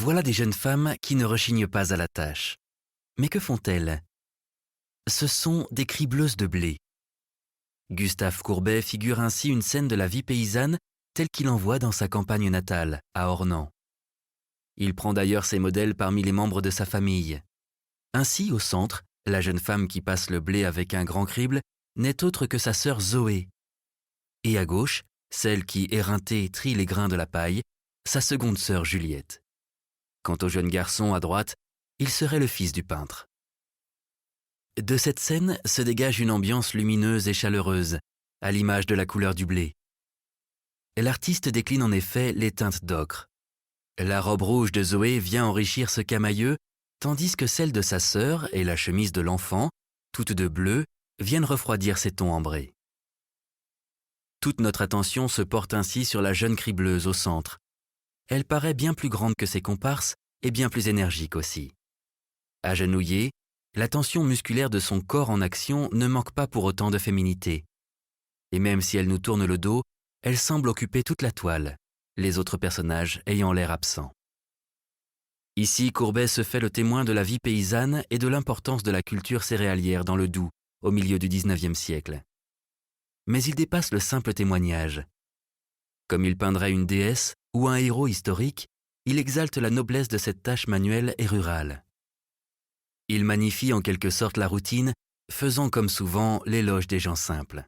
Voilà des jeunes femmes qui ne rechignent pas à la tâche. Mais que font-elles? Ce sont des cribleuses de blé. Gustave Courbet figure ainsi une scène de la vie paysanne telle qu'il en voit dans sa campagne natale, à Ornans. Il prend d'ailleurs ses modèles parmi les membres de sa famille. Ainsi, au centre, la jeune femme qui passe le blé avec un grand crible n'est autre que sa sœur Zoé. Et à gauche, celle qui, éreintée, trie les grains de la paille, sa seconde sœur Juliette. Quant au jeune garçon à droite, il serait le fils du peintre. De cette scène se dégage une ambiance lumineuse et chaleureuse, à l'image de la couleur du blé. L'artiste décline en effet les teintes d'ocre. La robe rouge de Zoé vient enrichir ce camailleux, tandis que celle de sa sœur et la chemise de l'enfant, toutes de bleu, viennent refroidir ces tons ambrés. Toute notre attention se porte ainsi sur la jeune cribleuse au centre. Elle paraît bien plus grande que ses comparses et bien plus énergique aussi. Agenouillée, la tension musculaire de son corps en action ne manque pas pour autant de féminité. Et même si elle nous tourne le dos, elle semble occuper toute la toile, les autres personnages ayant l'air absents. Ici, Courbet se fait le témoin de la vie paysanne et de l'importance de la culture céréalière dans le Doubs, au milieu du XIXe siècle. Mais il dépasse le simple témoignage. Comme il peindrait une déesse ou un héros historique, il exalte la noblesse de cette tâche manuelle et rurale. Il magnifie en quelque sorte la routine, faisant comme souvent l'éloge des gens simples.